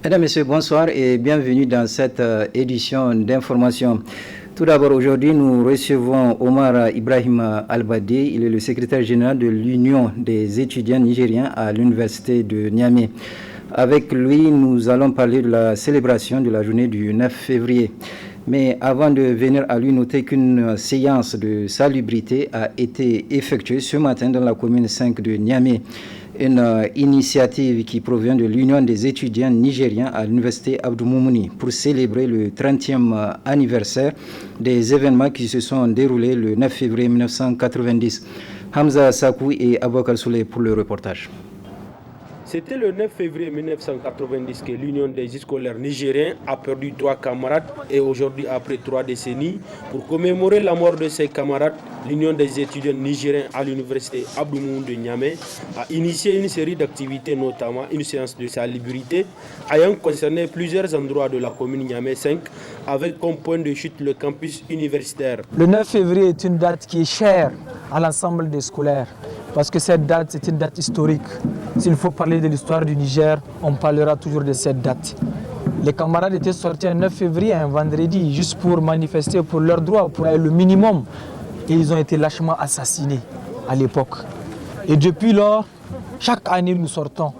Mesdames, Messieurs, bonsoir et bienvenue dans cette édition d'information. Tout d'abord, aujourd'hui, nous recevons Omar Ibrahim Albadé. Il est le secrétaire général de l'Union des étudiants nigériens à l'Université de Niamey. Avec lui, nous allons parler de la célébration de la journée du 9 février. Mais avant de venir à lui, notez qu'une séance de salubrité a été effectuée ce matin dans la commune 5 de Niamey. Une initiative qui provient de l'Union des étudiants nigériens à l'Université Abdou Moumouni pour célébrer le 30e anniversaire des événements qui se sont déroulés le 9 février 1990. Hamza Sakou et Aboukar Souley pour le reportage. C'était le 9 février 1990 que l'Union des scolaires nigériens a perdu 3 camarades et aujourd'hui, après 3 décennies, pour commémorer la mort de ses camarades, l'Union des étudiants nigériens à l'Université Abdou Moumouni de Niamey a initié une série d'activités, notamment une séance de salubrité ayant concerné plusieurs endroits de la commune Niamey 5 avec comme point de chute le campus universitaire. Le 9 février est une date qui est chère à l'ensemble des scolaires parce que cette date, c'est une date historique. S'il faut parler de l'histoire du Niger, on parlera toujours de cette date. Les camarades étaient sortis un 9 février, un vendredi, juste pour manifester pour leurs droits, pour le minimum. Et ils ont été lâchement assassinés à l'époque. Et depuis lors, chaque année nous sortons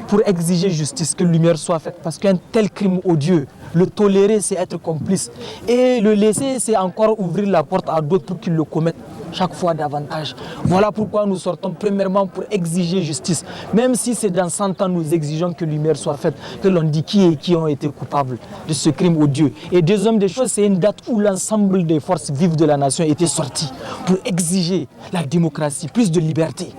pour exiger justice, que lumière soit faite. Parce qu'un tel crime odieux, le tolérer, c'est être complice. Et le laisser, c'est encore ouvrir la porte à d'autres pour qu'ils le commettent chaque fois davantage. Voilà pourquoi nous sortons premièrement pour exiger justice. Même si c'est dans 100 ans, nous exigeons que lumière soit faite, que l'on dit qui ont été coupables de ce crime odieux. Et deuxième des choses, c'est une date où l'ensemble des forces vives de la nation étaient sorties pour exiger la démocratie, plus de liberté.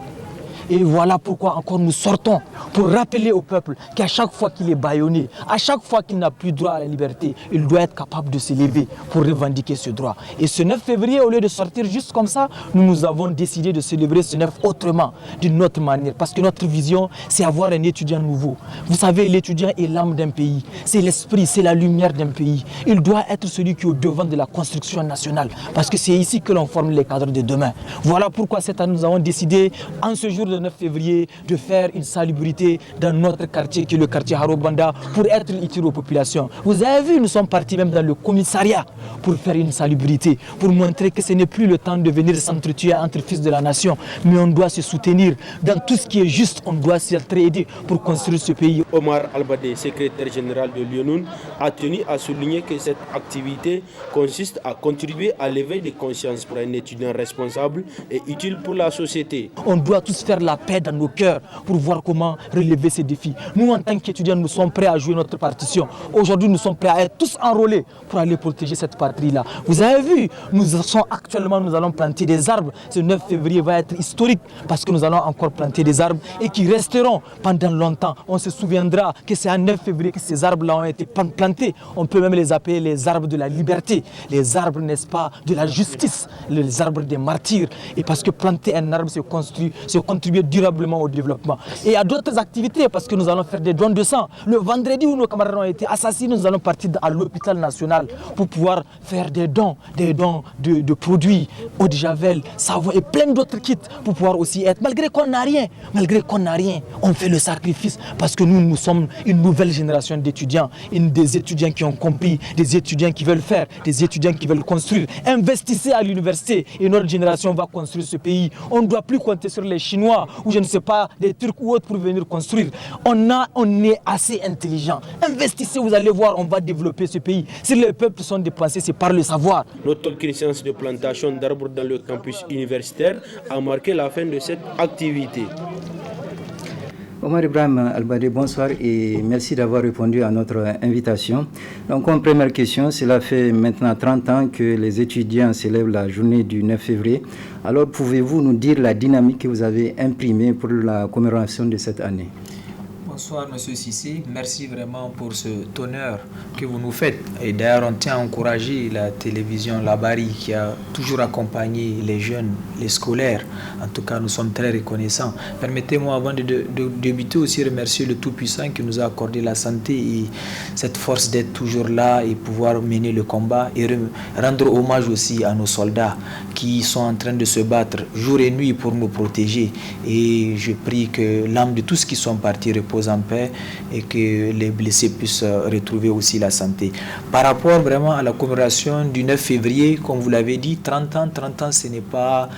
Et voilà pourquoi encore nous sortons pour rappeler au peuple qu'à chaque fois qu'il est bâillonné, à chaque fois qu'il n'a plus droit à la liberté, il doit être capable de se lever pour revendiquer ce droit. Et ce 9 février, au lieu de sortir juste comme ça, nous avons décidé de célébrer ce 9 autrement, d'une autre manière. Parce que notre vision, c'est avoir un étudiant nouveau. Vous savez, l'étudiant est l'âme d'un pays, c'est l'esprit, c'est la lumière d'un pays. Il doit être celui qui est au devant de la construction nationale. Parce que c'est ici que l'on forme les cadres de demain. Voilà pourquoi cette année, nous avons décidé, en ce jour de 9 février, de faire une salubrité dans notre quartier qui est le quartier Harobanda pour être utile aux populations. Vous avez vu, nous sommes partis même dans le commissariat pour faire une salubrité, pour montrer que ce n'est plus le temps de venir s'entretuer entre fils de la nation, mais on doit se soutenir dans tout ce qui est juste, on doit s'entraider pour construire ce pays. Omar Albadé, secrétaire général de l'UNUN, a tenu à souligner que cette activité consiste à contribuer à l'éveil de conscience pour un étudiant responsable et utile pour la société. On doit tous faire la paix dans nos cœurs pour voir comment relever ces défis. Nous, en tant qu'étudiants, nous sommes prêts à jouer notre partition. Aujourd'hui, nous sommes prêts à être tous enrôlés pour aller protéger cette patrie-là. Vous avez vu, nous allons planter des arbres. Ce 9 février va être historique parce que nous allons encore planter des arbres et qui resteront pendant longtemps. On se souviendra que c'est un 9 février que ces arbres-là ont été plantés. On peut même les appeler les arbres de la liberté, les arbres, n'est-ce pas, de la justice, les arbres des martyrs. Et parce que planter un arbre, c'est contribuer durablement au développement. Et à d'autres activités, parce que nous allons faire des dons de sang. Le vendredi où nos camarades ont été assassinés, nous allons partir à l'hôpital national pour pouvoir faire des dons de produits, eau de javel, savon et plein d'autres kits pour pouvoir aussi être, malgré qu'on n'a rien, on fait le sacrifice parce que nous sommes une nouvelle génération d'étudiants, des étudiants qui ont compris, des étudiants qui veulent faire, des étudiants qui veulent construire. Investissez à l'université et notre génération va construire ce pays. On ne doit plus compter sur les Chinois ou je ne sais pas, des Turcs ou autres pour venir construire. On est assez intelligent. Investissez, vous allez voir, on va développer ce pays. Si les peuples sont dépensés, c'est par le savoir. Notre séance de plantation d'arbres dans le campus universitaire a marqué la fin de cette activité. Omar Ibrahim Albadé, bonsoir et merci d'avoir répondu à notre invitation. Donc, en première question, cela fait maintenant 30 ans que les étudiants célèbrent la journée du 9 février. Alors, pouvez-vous nous dire la dynamique que vous avez imprimée pour la commémoration de cette année ? Bonsoir Monsieur Sissi, merci vraiment pour cet honneur que vous nous faites. Et d'ailleurs, on tient à encourager la télévision Labari qui a toujours accompagné les jeunes, les scolaires. En tout cas, nous sommes très reconnaissants. Permettez-moi avant de débuter aussi remercier le Tout-Puissant qui nous a accordé la santé et cette force d'être toujours là et pouvoir mener le combat et rendre hommage aussi à nos soldats qui sont en train de se battre jour et nuit pour nous protéger. Et je prie que l'âme de tous qui sont partis repose en paix et que les blessés puissent retrouver aussi la santé. Par rapport vraiment à la commémoration du 9 février, comme vous l'avez dit, 30 ans, ce n'est pas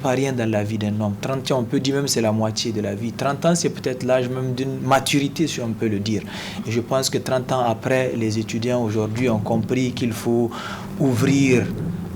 rien dans la vie d'un homme. 30 ans, on peut dire même c'est la moitié de la vie. 30 ans, c'est peut-être l'âge même d'une maturité, si on peut le dire. Et je pense que 30 ans après, les étudiants aujourd'hui ont compris qu'il faut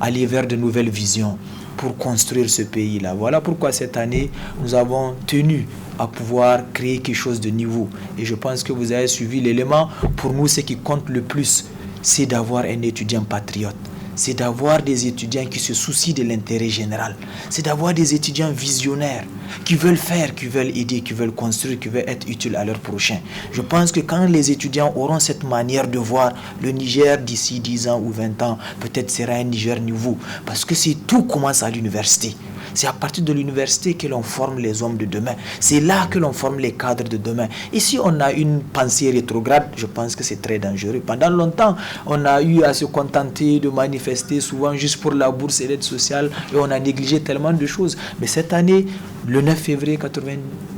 aller vers de nouvelles visions pour construire ce pays-là. Voilà pourquoi cette année, nous avons tenu à pouvoir créer quelque chose de nouveau. Et je pense que vous avez suivi l'élément. Pour nous, ce qui compte le plus, c'est d'avoir un étudiant patriote. C'est d'avoir des étudiants qui se soucient de l'intérêt général. C'est d'avoir des étudiants visionnaires qui veulent faire, qui veulent aider, qui veulent construire, qui veulent être utiles à leur prochain. Je pense que quand les étudiants auront cette manière de voir le Niger d'ici 10 ans ou 20 ans, peut-être sera un Niger nouveau. Parce que tout commence à l'université. C'est à partir de l'université que l'on forme les hommes de demain. C'est là que l'on forme les cadres de demain. Et si on a une pensée rétrograde, je pense que c'est très dangereux. Pendant longtemps, on a eu à se contenter de manifester souvent juste pour la bourse et l'aide sociale et on a négligé tellement de choses. Mais cette année, le 9 février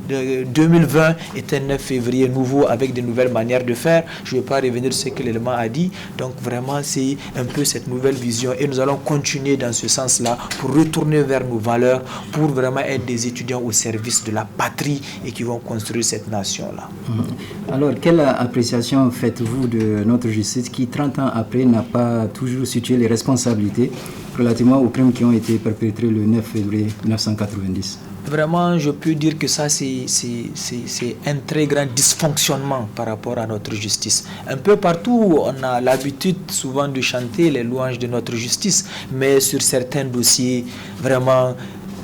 2020 est un 9 février nouveau avec de nouvelles manières de faire. Je ne vais pas revenir sur ce que l'élément a dit. Donc vraiment, c'est un peu cette nouvelle vision et nous allons continuer dans ce sens-là pour retourner vers nos valeurs, pour vraiment être des étudiants au service de la patrie et qui vont construire cette nation-là. Alors, quelle appréciation faites-vous de notre justice qui, 30 ans après, n'a pas toujours situé les responsabilités relativement aux crimes qui ont été perpétrés le 9 février 1990 ? Vraiment, je peux dire que ça, c'est un très grand dysfonctionnement par rapport à notre justice. Un peu partout, on a l'habitude souvent de chanter les louanges de notre justice, mais sur certains dossiers, vraiment,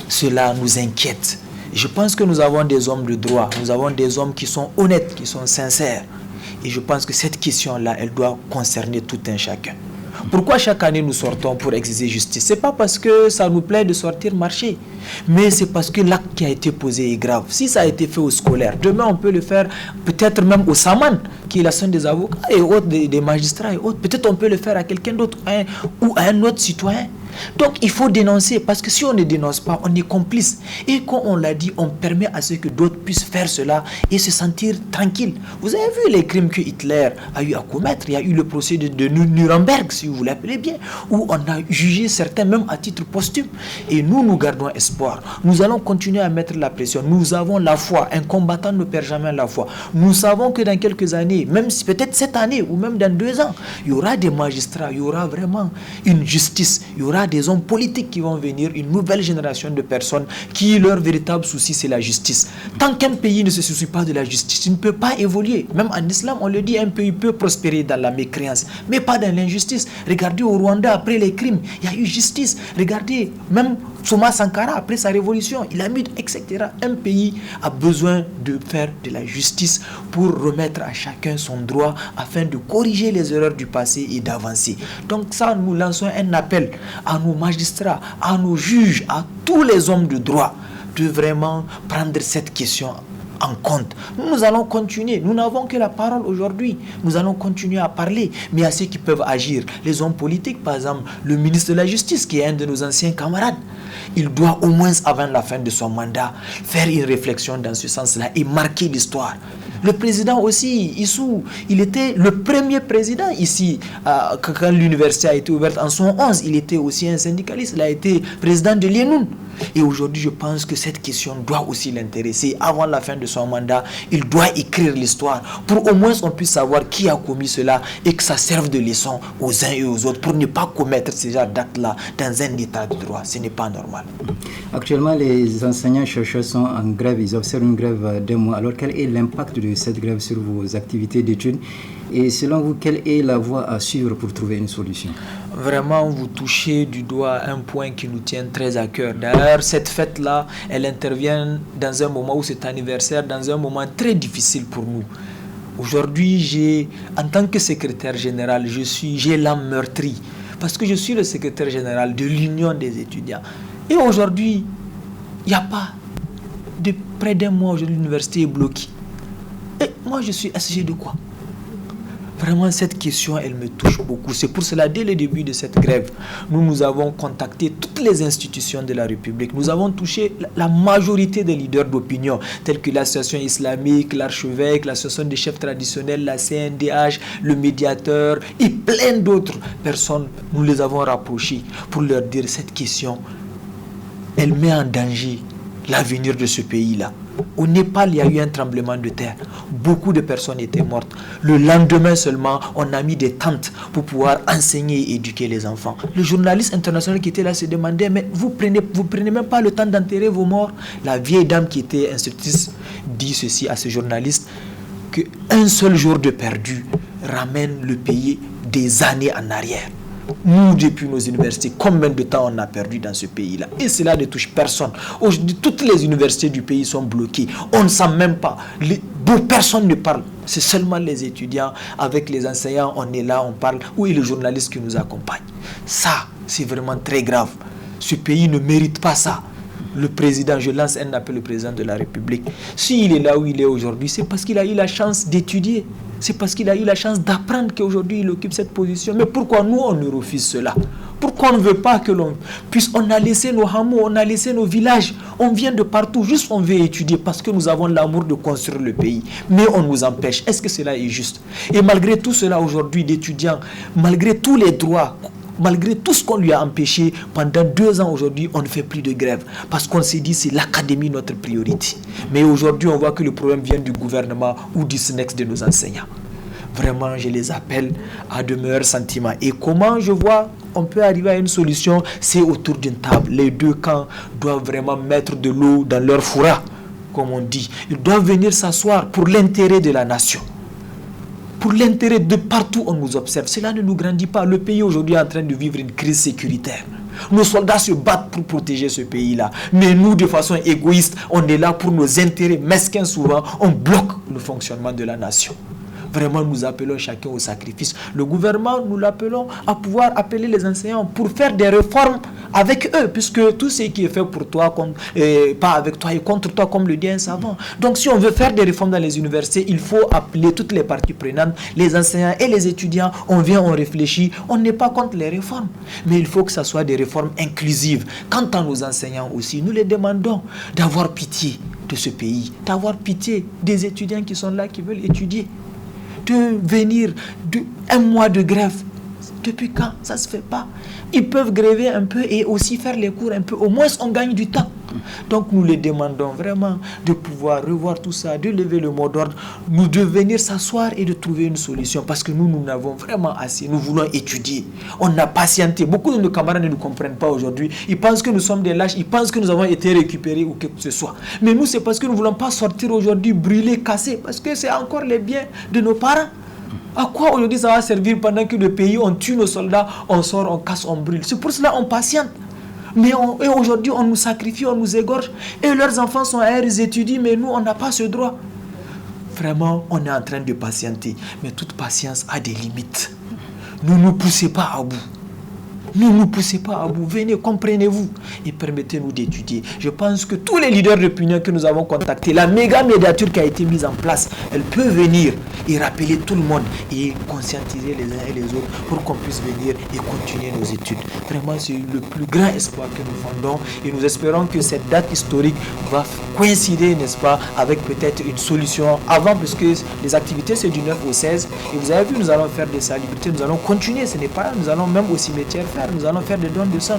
cela nous inquiète. Je pense que nous avons des hommes de droit, nous avons des hommes qui sont honnêtes, qui sont sincères. Et je pense que cette question-là, elle doit concerner tout un chacun. Pourquoi chaque année nous sortons pour exiger justice? Ce n'est pas parce que ça nous plaît de sortir marcher, mais c'est parce que l'acte qui a été posé est grave. Si ça a été fait au scolaire, demain on peut le faire peut-être même au SAMAN, qui est la somme des avocats et autres, des magistrats et autres. Peut-être on peut le faire à quelqu'un d'autre ou à un autre citoyen. Donc il faut dénoncer, parce que si on ne dénonce pas, on est complice. Et quand on l'a dit, on permet à ce que d'autres puissent faire cela et se sentir tranquille. Vous avez vu les crimes que Hitler a eu à commettre. Il y a eu le procès de Nuremberg, si vous l'appelez bien, où on a jugé certains même à titre posthume. Et nous gardons espoir. Nous allons continuer à mettre la pression. Nous avons la foi. Un combattant ne perd jamais la foi. Nous savons que dans quelques années, même si peut-être cette année ou même dans 2 ans, il y aura des magistrats, il y aura vraiment une justice, il y aura des hommes politiques qui vont venir, une nouvelle génération de personnes qui, leur véritable souci, c'est la justice. Tant qu'un pays ne se soucie pas de la justice, il ne peut pas évoluer. Même en islam, on le dit, un pays peut prospérer dans la mécréance, mais pas dans l'injustice. Regardez au Rwanda, après les crimes, il y a eu justice. Regardez, même Thomas Sankara, après sa révolution, il a mis, etc. Un pays a besoin de faire de la justice pour remettre à chacun son droit afin de corriger les erreurs du passé et d'avancer. Donc ça, nous lançons un appel à nos magistrats, à nos juges, à tous les hommes de droit de vraiment prendre cette question en compte. Nous allons continuer. Nous n'avons que la parole aujourd'hui. Nous allons continuer à parler. Mais à ceux qui peuvent agir, les hommes politiques, par exemple, le ministre de la Justice, qui est un de nos anciens camarades, il doit au moins, avant la fin de son mandat, faire une réflexion dans ce sens-là et marquer l'histoire. Le président aussi, Issou, il était le premier président ici, quand l'université a été ouverte en 1911, il était aussi un syndicaliste, il a été président de l'IENUN. Et aujourd'hui, je pense que cette question doit aussi l'intéresser. Avant la fin de son mandat, il doit écrire l'histoire pour au moins on puisse savoir qui a commis cela et que ça serve de leçon aux uns et aux autres pour ne pas commettre ce genre d'actes-là dans un état de droit. Ce n'est pas normal. Actuellement, les enseignants-chercheurs sont en grève, ils observent une grève d'1 mois. Alors, quel est l'impact de cette grève sur vos activités d'études? Et selon vous, quelle est la voie à suivre pour trouver une solution? Vraiment, vous touchez du doigt un point qui nous tient très à cœur. D'ailleurs, cette fête-là, elle intervient dans un moment où cet anniversaire, dans un moment très difficile pour nous. Aujourd'hui, en tant que secrétaire général, j'ai l'âme meurtrie parce que je suis le secrétaire général de l'Union des étudiants. Et aujourd'hui, il n'y a pas de près d'un mois, aujourd'hui, l'université est bloquée. Et moi, je suis SG de quoi? Vraiment, cette question, elle me touche beaucoup. C'est pour cela, dès le début de cette grève, nous avons contacté toutes les institutions de la République. Nous avons touché la majorité des leaders d'opinion, tels que l'association islamique, l'archevêque, l'association des chefs traditionnels, la CNDH, le médiateur et plein d'autres personnes. Nous les avons rapprochés pour leur dire cette question, elle met en danger l'avenir de ce pays-là. Au Népal, il y a eu un tremblement de terre. Beaucoup de personnes étaient mortes. Le lendemain seulement, on a mis des tentes pour pouvoir enseigner et éduquer les enfants. Le journaliste international qui était là se demandait, mais vous prenez même pas le temps d'enterrer vos morts. La vieille dame qui était institutrice dit ceci à ce journaliste, qu'un seul jour de perdu ramène le pays des années en arrière. Nous, depuis nos universités, combien de temps on a perdu dans ce pays-là? Et cela ne touche personne. Aujourd'hui, toutes les universités du pays sont bloquées. On ne sent même pas. Personne ne parle. C'est seulement les étudiants, avec les enseignants, on est là, on parle. Où est le journaliste qui nous accompagne? Ça, c'est vraiment très grave. Ce pays ne mérite pas ça. Le président, je lance un appel au président de la République. S'il est là où il est aujourd'hui, c'est parce qu'il a eu la chance d'étudier. C'est parce qu'il a eu la chance d'apprendre qu'aujourd'hui il occupe cette position. Mais pourquoi nous, on nous refuse cela? Pourquoi on ne veut pas que l'on puisse... On a laissé nos hameaux, on a laissé nos villages. On vient de partout, juste on veut étudier parce que nous avons l'amour de construire le pays. Mais on nous empêche. Est-ce que cela est juste? Et malgré tout cela aujourd'hui d'étudiants, malgré tous les droits, malgré tout ce qu'on lui a empêché, pendant 2 ans aujourd'hui, on ne fait plus de grève. Parce qu'on s'est dit, c'est l'académie notre priorité. Mais aujourd'hui, on voit que le problème vient du gouvernement ou du SNEX de nos enseignants. Vraiment, je les appelle à de meilleurs sentiments. Et comment je vois, on peut arriver à une solution, c'est autour d'une table. Les deux camps doivent vraiment mettre de l'eau dans leur fourra, comme on dit. Ils doivent venir s'asseoir pour l'intérêt de la nation. Pour l'intérêt de partout on nous observe. Cela ne nous grandit pas. Le pays aujourd'hui est en train de vivre une crise sécuritaire. Nos soldats se battent pour protéger ce pays-là. Mais nous, de façon égoïste, on est là pour nos intérêts mesquins souvent. On bloque le fonctionnement de la nation. Vraiment, nous appelons chacun au sacrifice. Le gouvernement, nous l'appelons à pouvoir appeler les enseignants pour faire des réformes avec eux, puisque tout ce qui est fait pour toi, pas avec toi et contre toi, comme le dit un savant. Donc, si on veut faire des réformes dans les universités, il faut appeler toutes les parties prenantes, les enseignants et les étudiants. On vient, on réfléchit. On n'est pas contre les réformes, mais il faut que ce soit des réformes inclusives. Quant à nos enseignants aussi, nous les demandons d'avoir pitié de ce pays, d'avoir pitié des étudiants qui sont là, qui veulent étudier. De venir un mois de grève. Depuis quand? Ça ne se fait pas. Ils peuvent gréver un peu et aussi faire les cours un peu. Au moins, on gagne du temps. Donc, nous les demandons vraiment de pouvoir revoir tout ça, de lever le mot d'ordre, nous de venir s'asseoir et de trouver une solution. Parce que nous n'avons vraiment assez. Nous voulons étudier. On a patienté. Beaucoup de nos camarades ne nous comprennent pas aujourd'hui. Ils pensent que nous sommes des lâches. Ils pensent que nous avons été récupérés ou quelque chose que ce soit. Mais nous, c'est parce que nous ne voulons pas sortir aujourd'hui, brûler, casser. Parce que c'est encore les biens de nos parents. À quoi aujourd'hui ça va servir pendant que le pays, on tue nos soldats, on sort, on casse, on brûle? C'est pour cela qu'on patiente. Mais aujourd'hui, on nous sacrifie, on nous égorge. Et leurs enfants sont ailleurs, ils étudient, mais nous, on n'a pas ce droit. Vraiment, on est en train de patienter. Mais toute patience a des limites. Ne nous poussez pas à bout. Ne nous poussez pas à bout. Venez, comprenez-vous et permettez-nous d'étudier. Je pense que tous les leaders d'opinion que nous avons contactés, la méga médiature qui a été mise en place, elle peut venir et rappeler tout le monde et conscientiser les uns et les autres pour qu'on puisse venir et continuer nos études. Vraiment, c'est le plus grand espoir que nous fondons et nous espérons que cette date historique va coïncider, n'est-ce pas, avec peut-être une solution avant, parce que les activités c'est du 9 au 16 et vous avez vu, nous allons faire des salubrités, nous allons continuer, ce n'est pas, nous allons même au cimetière faire. Nous allons faire des dons de sang,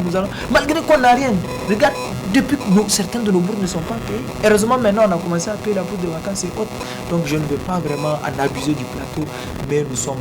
malgré qu'on n'a rien. Regarde, depuis que certains de nos bourses ne sont pas payés. Heureusement, maintenant, on a commencé à payer la bourse de vacances et autres. Donc, je ne veux pas vraiment en abuser du plateau, mais nous sommes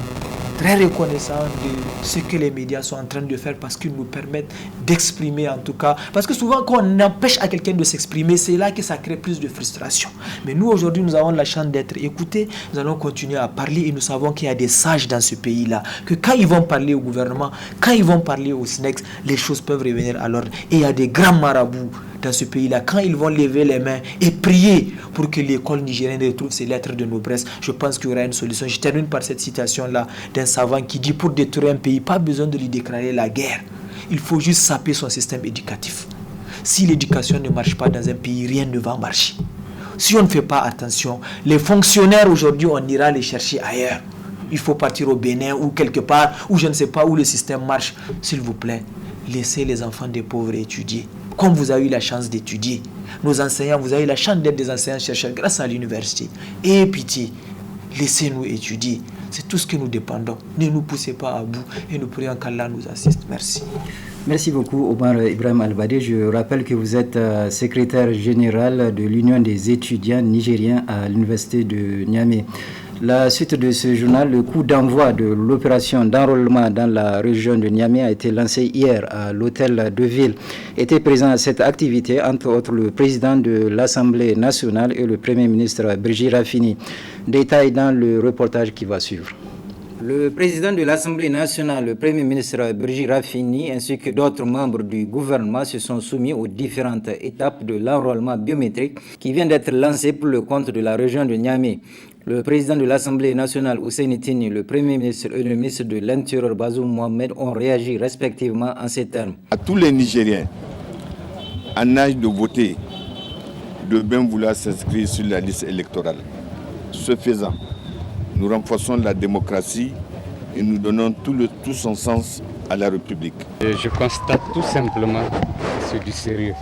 très reconnaissants de ce que les médias sont en train de faire parce qu'ils nous permettent d'exprimer en tout cas. Parce que souvent, quand on empêche à quelqu'un de s'exprimer, c'est là que ça crée plus de frustration. Mais nous, aujourd'hui, nous avons la chance d'être écoutés. Nous allons continuer à parler et nous savons qu'il y a des sages dans ce pays-là. Que quand ils vont parler au gouvernement, quand ils vont parler au SNEX, les choses peuvent revenir à l'ordre. Et il y a des grands marabouts dans ce pays-là, quand ils vont lever les mains et prier pour que l'école nigérienne retrouve ses lettres de noblesse, je pense qu'il y aura une solution. Je termine par cette citation-là d'un savant qui dit: pour détruire un pays, pas besoin de lui déclarer la guerre. Il faut juste saper son système éducatif. Si l'éducation ne marche pas dans un pays, rien ne va marcher. Si on ne fait pas attention, les fonctionnaires aujourd'hui, on ira les chercher ailleurs. il faut partir au Bénin ou quelque part où je ne sais pas où le système marche. S'il vous plaît, laissez les enfants des pauvres étudier. Comme vous avez eu la chance d'étudier. Nos enseignants, vous avez eu la chance d'être des enseignants-chercheurs grâce à l'université. Et pitié, laissez-nous étudier. C'est tout ce que nous dépendons. Ne nous poussez pas à bout et nous prions qu'Allah nous assiste. Merci. Merci beaucoup, Omar Ibrahim Albadé. Je rappelle que vous êtes secrétaire général de l'Union des étudiants nigériens à l'Université de Niamey. La suite de ce journal, le coup d'envoi de l'opération d'enrôlement dans la région de Niamey a été lancé hier à l'hôtel de ville. Était présent à cette activité, entre autres, le président de l'Assemblée nationale et le Premier ministre Brigitte Raffini. Détail dans le reportage qui va suivre. Le président de l'Assemblée nationale, le Premier ministre Brigitte Raffini, ainsi que d'autres membres du gouvernement se sont soumis aux différentes étapes de l'enrôlement biométrique qui vient d'être lancé pour le compte de la région de Niamey. Le président de l'Assemblée nationale, Hussein Tini, le Premier ministre et le ministre de l'Intérieur, Bazoum Mohamed, ont réagi respectivement en ces termes. À tous les Nigériens en âge de voter, de bien vouloir s'inscrire sur la liste électorale. Ce faisant, nous renforçons la démocratie et nous donnons tout son sens à la République. Et je constate tout simplement que c'est du sérieux.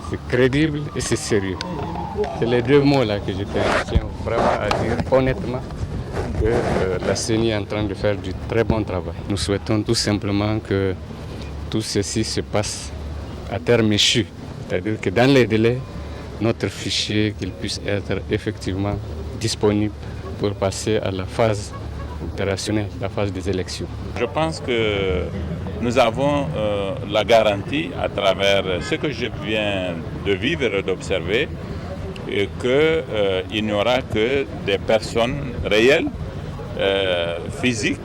C'est crédible et c'est sérieux. C'est les deux mots-là que je tiens vraiment à dire honnêtement que la CENI est en train de faire du très bon travail. Nous souhaitons tout simplement que tout ceci se passe à terme échu. C'est-à-dire que dans les délais, notre fichier qu'il puisse être effectivement disponible pour passer à la phase opérationnelle, la phase des élections. Je pense que nous avons la garantie à travers ce que je viens de vivre et d'observer et qu'il n'y aura que des personnes réelles, physiques,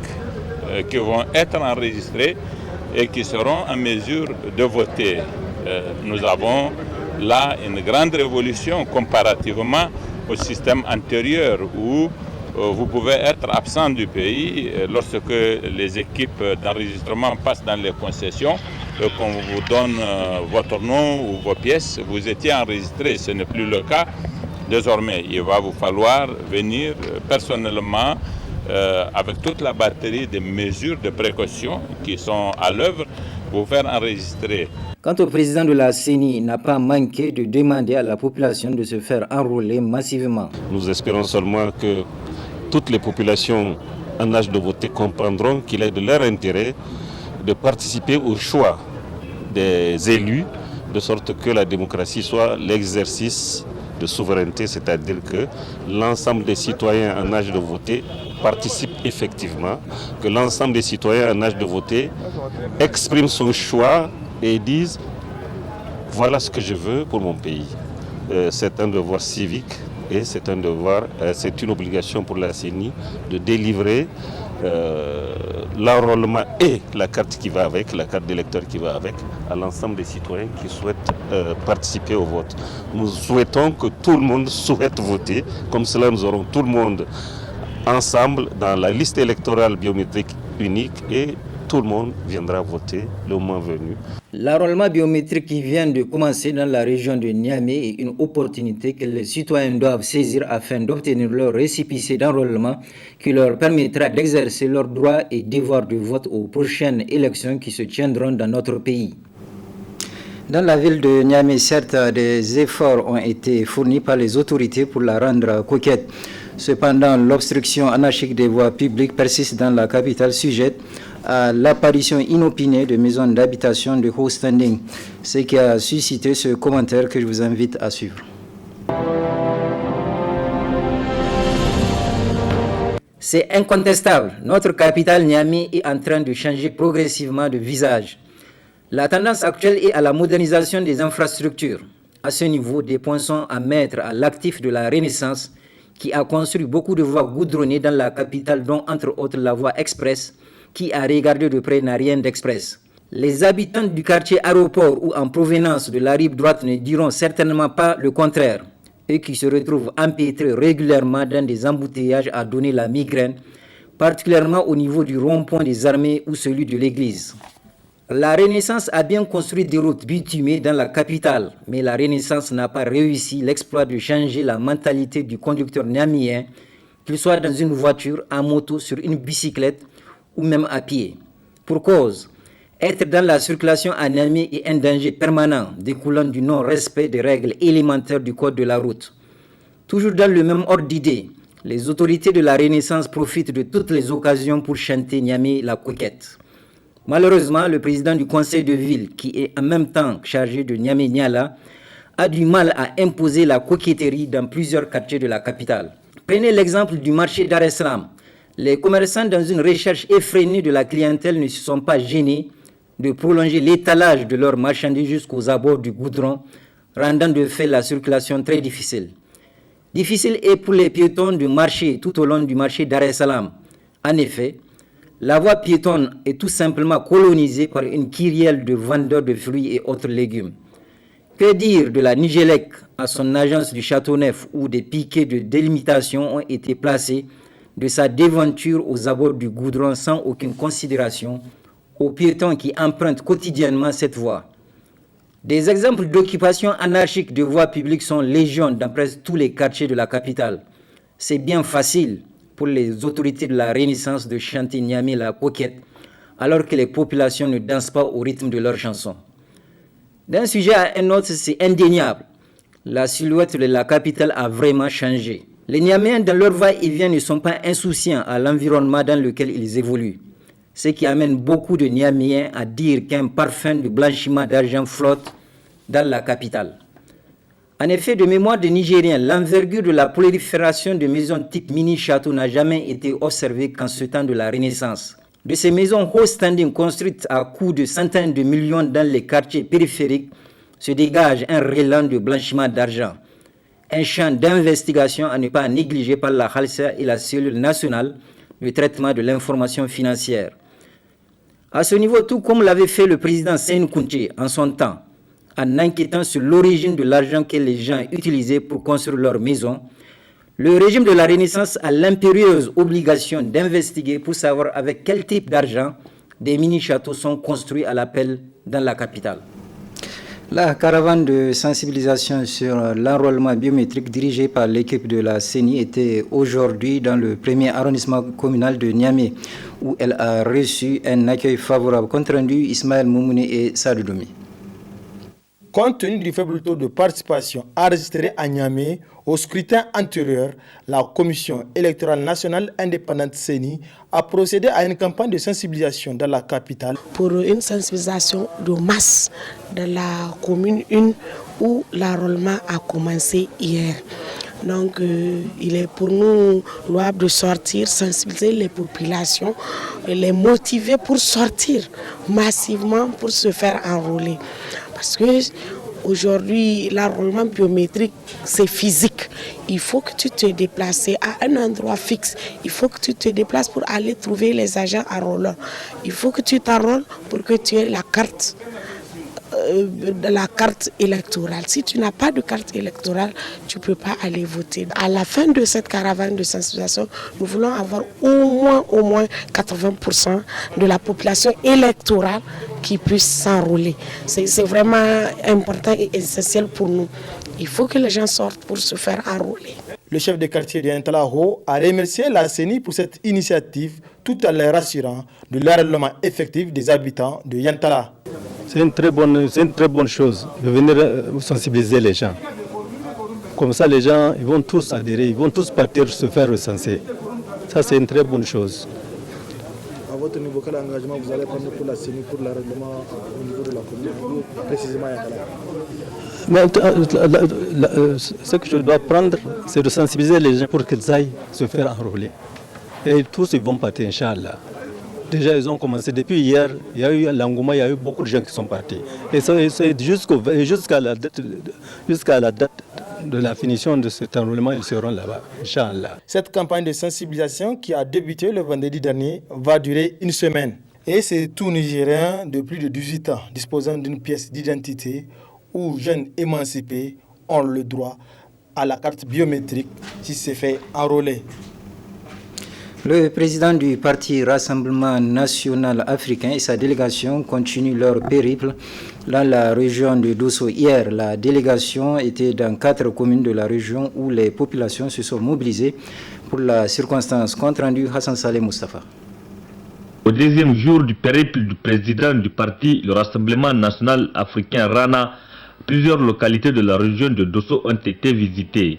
qui vont être enregistrées et qui seront en mesure de voter. Nous avons là une grande révolution comparativement au système antérieur où vous pouvez être absent du pays lorsque les équipes d'enregistrement passent dans les concessions, qu'on vous donne votre nom ou vos pièces, vous étiez enregistré. Ce n'est plus le cas. Désormais, il va vous falloir venir personnellement avec toute la batterie de mesures de précaution qui sont à l'œuvre, vous faire enregistrer. Quant au président de la CENI, il n'a pas manqué de demander à la population de se faire enrôler massivement. Nous espérons seulement que toutes les populations en âge de voter comprendront qu'il est de leur intérêt de participer au choix des élus, de sorte que la démocratie soit l'exercice de souveraineté, c'est-à-dire que l'ensemble des citoyens en âge de voter participent effectivement, que l'ensemble des citoyens en âge de voter expriment son choix et disent « voilà ce que je veux pour mon pays ». C'est un devoir civique et c'est un devoir, c'est une obligation pour la CENI de délivrer l'enrôlement et la carte qui va avec, la carte d'électeur qui va avec, à l'ensemble des citoyens qui souhaitent participer au vote. Nous souhaitons que tout le monde souhaite voter, comme cela nous aurons tout le monde ensemble dans la liste électorale biométrique unique et tout le monde viendra voter le moment venu. L'enrôlement biométrique qui vient de commencer dans la région de Niamey est une opportunité que les citoyens doivent saisir afin d'obtenir leur récépissé d'enrôlement qui leur permettra d'exercer leurs droits et devoirs de vote aux prochaines élections qui se tiendront dans notre pays. Dans la ville de Niamey, certes, des efforts ont été fournis par les autorités pour la rendre coquette. Cependant, l'obstruction anarchique des voies publiques persiste dans la capitale sujette à l'apparition inopinée de maisons d'habitation de haut standing, ce qui a suscité ce commentaire que je vous invite à suivre. C'est incontestable, notre capitale Niamey est en train de changer progressivement de visage. La tendance actuelle est à la modernisation des infrastructures. À ce niveau, des points sont à mettre à l'actif de la Renaissance qui a construit beaucoup de voies goudronnées dans la capitale, dont entre autres la voie express, qui à regarder de près n'a rien d'express. Les habitants du quartier Aéroport ou en provenance de la rive droite ne diront certainement pas le contraire, eux qui se retrouvent empêtrés régulièrement dans des embouteillages à donner la migraine, particulièrement au niveau du rond-point des armées ou celui de l'église. La Renaissance a bien construit des routes bitumées dans la capitale, mais la Renaissance n'a pas réussi l'exploit de changer la mentalité du conducteur niamien qu'ils soient dans une voiture, en moto, sur une bicyclette ou même à pied. Pour cause, être dans la circulation à Niamey est un danger permanent découlant du non-respect des règles élémentaires du code de la route. Toujours dans le même ordre d'idée, les autorités de la Renaissance profitent de toutes les occasions pour chanter Niamey la coquette. Malheureusement, le président du conseil de ville, qui est en même temps chargé de Niamey-Niala, a du mal à imposer la coquetterie dans plusieurs quartiers de la capitale. Prenez l'exemple du marché Dar es Salaam. Les commerçants, dans une recherche effrénée de la clientèle, ne se sont pas gênés de prolonger l'étalage de leurs marchandises jusqu'aux abords du goudron, rendant de fait la circulation très difficile. Difficile est pour les piétons du marché tout au long du marché Dar es Salaam. En effet, la voie piétonne est tout simplement colonisée par une kyrielle de vendeurs de fruits et autres légumes. Que dire de la Nigélec à son agence du Château-Neuf où des piquets de délimitation ont été placés de sa déventure aux abords du goudron sans aucune considération aux piétons qui empruntent quotidiennement cette voie. Des exemples d'occupation anarchique de voies publiques sont légion dans presque tous les quartiers de la capitale. C'est bien facile pour les autorités de la Renaissance de chanter Niamey la coquette alors que les populations ne dansent pas au rythme de leurs chansons. D'un sujet à un autre, c'est indéniable. La silhouette de la capitale a vraiment changé. Les Niaméens, dans leur va-et-vient, ne sont pas insouciants à l'environnement dans lequel ils évoluent. Ce qui amène beaucoup de Niaméens à dire qu'un parfum de blanchiment d'argent flotte dans la capitale. En effet, de mémoire des Nigériens, l'envergure de la prolifération de maisons type mini-château n'a jamais été observée qu'en ce temps de la Renaissance. De ces maisons haut standing construites à coût de centaines de millions dans les quartiers périphériques se dégage un rélan de blanchiment d'argent. Un champ d'investigation à ne pas négliger par la Halsa et la cellule nationale de traitement de l'information financière. À ce niveau, tout comme l'avait fait le président Seyni Kounté en son temps, en enquêtant sur l'origine de l'argent que les gens utilisaient pour construire leurs maisons, le régime de la Renaissance a l'impérieuse obligation d'investiguer pour savoir avec quel type d'argent des mini-châteaux sont construits à l'appel dans la capitale. La caravane de sensibilisation sur l'enrôlement biométrique dirigée par l'équipe de la CENI était aujourd'hui dans le premier arrondissement communal de Niamey, où elle a reçu un accueil favorable. Compte rendu, Ismaël Moumouni et Sadoudoumi. Compte tenu du faible taux de participation enregistré à Niamey au scrutin antérieur, la Commission électorale nationale indépendante CENI a procédé à une campagne de sensibilisation dans la capitale. Pour une sensibilisation de masse dans la commune 1 où l'enrôlement a commencé hier. Donc il est pour nous louable de sortir, sensibiliser les populations, les motiver pour sortir massivement pour se faire enrôler. Parce que aujourd'hui, l'enrôlement biométrique, c'est physique. Il faut que tu te déplaces à un endroit fixe. Il faut que tu te déplaces pour aller trouver les agents enrôleurs. Il faut que tu t'enrôles pour que tu aies la carte électorale. Si tu n'as pas de carte électorale, tu ne peux pas aller voter. À la fin de cette caravane de sensibilisation, nous voulons avoir au moins 80% de la population électorale qui puisse s'enrôler. C'est vraiment important et essentiel pour nous. Il faut que les gens sortent pour se faire enrôler. Le chef de quartier de Yantala-Ho a remercié la CENI pour cette initiative tout en les rassurant de l'enrôlement effectif des habitants de Yantala. C'est une très bonne chose de venir sensibiliser les gens. Comme ça, les gens ils vont tous adhérer, ils vont tous partir se faire recenser. Ça, c'est une très bonne chose. À votre niveau, quel engagement vous allez prendre pour la CENI, pour l'enrôlement au niveau de la commune, précisément à Yantala? Ce que je dois prendre, c'est de sensibiliser les gens pour qu'ils aillent se faire enrôler. Et tous ils vont partir, Inch'Allah. Déjà, ils ont commencé depuis hier. Il y a eu l'engouement, il y a eu beaucoup de gens qui sont partis. Et c'est jusqu'à la date de la finition de cet enrôlement, ils seront là-bas, Inch'Allah. Cette campagne de sensibilisation qui a débuté le vendredi dernier va durer une semaine. Et c'est tout Nigérien de plus de 18 ans disposant d'une pièce d'identité ou jeunes émancipés ont le droit à la carte biométrique si c'est fait enrôler. Le président du parti Rassemblement National Africain et sa délégation continuent leur périple dans la région de Dosso. Hier, la délégation était dans 4 communes de la région où les populations se sont mobilisées Pour la circonstance, compte rendu Hassan Saleh Mustafa. Au deuxième jour du périple du président du parti, le Rassemblement national africain RANA, plusieurs localités de la région de Dosso ont été visitées,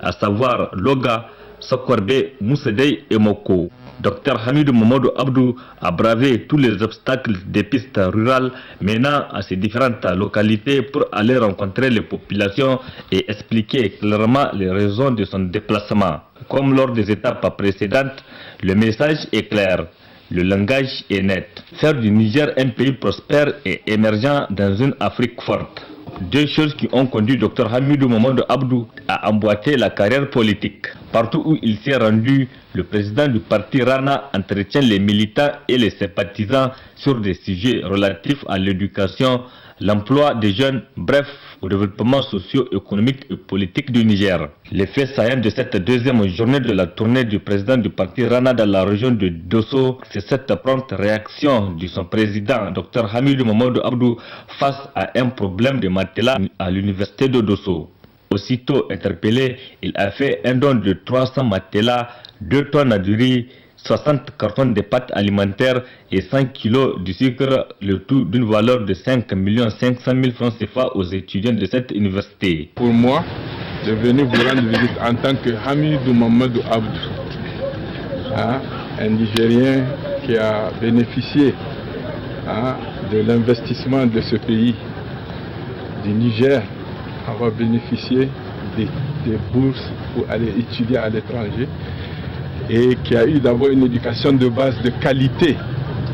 à savoir Loga, Sokwarbe, Moussedei et Moko. Dr Hamidou Mamadou Abdou a bravé tous les obstacles des pistes rurales menant à ces différentes localités pour aller rencontrer les populations et expliquer clairement les raisons de son déplacement. Comme lors des étapes précédentes, le message est clair. Le langage est net. Faire du Niger un pays prospère et émergent dans une Afrique forte. Deux choses qui ont conduit Dr Hamidou Mamadou Abdou à emboîter la carrière politique. Partout où il s'est rendu, le président du parti RANA entretient les militants et les sympathisants sur des sujets relatifs à l'éducation, l'emploi des jeunes, bref, au développement socio-économique et politique du Niger. L'effet saillant de cette deuxième journée de la tournée du président du parti RANA dans la région de Dosso, c'est cette prompte réaction de son président, Dr Hamidou Mamadou Abdou, face à un problème de matelas à l'université de Dosso. Aussitôt interpellé, il a fait un don de 300 matelas, 2 tonnes de riz, 60 cartons de pâtes alimentaires et 100 kilos de sucre, le tout d'une valeur de 5 500 000 francs CFA aux étudiants de cette université. Pour moi, de venir vous rendre visite en tant que Hamidou Mamadou Abdou, un Nigérien qui a bénéficié de l'investissement de ce pays, du Niger, avoir bénéficié des bourses pour aller étudier à l'étranger, et qui a eu d'abord une éducation de base de qualité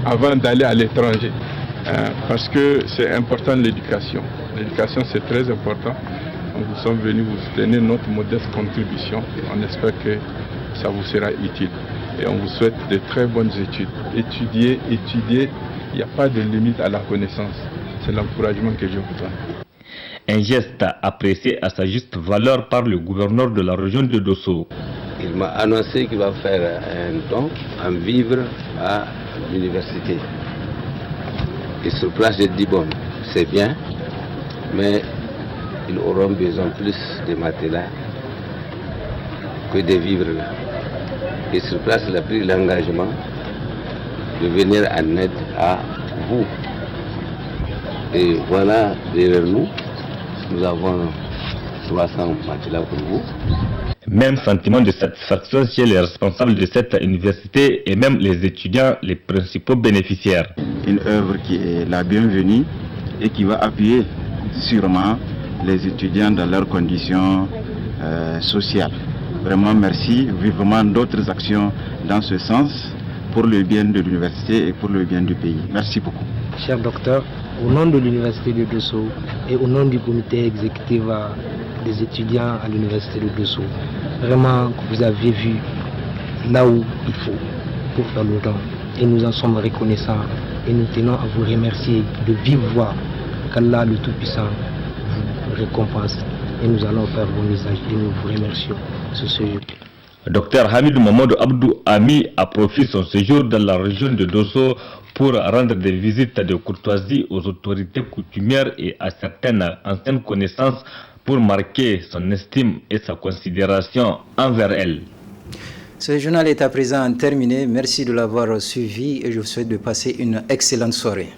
avant d'aller à l'étranger. Parce que c'est important l'éducation. L'éducation c'est très important. Donc, nous sommes venus vous donner notre modeste contribution. On espère que ça vous sera utile. Et on vous souhaite de très bonnes études. Étudier, il n'y a pas de limite à la connaissance. C'est l'encouragement que je vous donne. Un geste apprécié à sa juste valeur par le gouverneur de la région de Dosso. Il m'a annoncé qu'il va faire un don en vivre à l'université. Et sur place, j'ai dit, bon, c'est bien, mais ils auront besoin plus de matelas que de vivres là. Et sur place, il a pris l'engagement de venir en aide à vous. Et voilà, derrière nous, nous avons 300 matelas pour vous. Même sentiment de satisfaction chez les responsables de cette université et même les étudiants, les principaux bénéficiaires. Une œuvre qui est la bienvenue et qui va appuyer sûrement les étudiants dans leurs conditions sociales. Vraiment merci, vivement d'autres actions dans ce sens pour le bien de l'université et pour le bien du pays. Merci beaucoup. Cher docteur, au nom de l'université de Dosso et au nom du comité exécutif des étudiants à l'université de Dosso, vraiment que vous avez vu là où il faut pour faire le don. Et nous en sommes reconnaissants et nous tenons à vous remercier de vive voix qu'Allah le Tout-Puissant vous récompense. Et nous allons faire bon usage et nous vous remercions sur ce jour. Dr Hamidou Mamadou Abdou a mis à profit son séjour dans la région de Dosso pour rendre des visites de courtoisie aux autorités coutumières et à certaines anciennes connaissances pour marquer son estime et sa considération envers elles. Ce journal est à présent terminé. Merci de l'avoir suivi et je vous souhaite de passer une excellente soirée.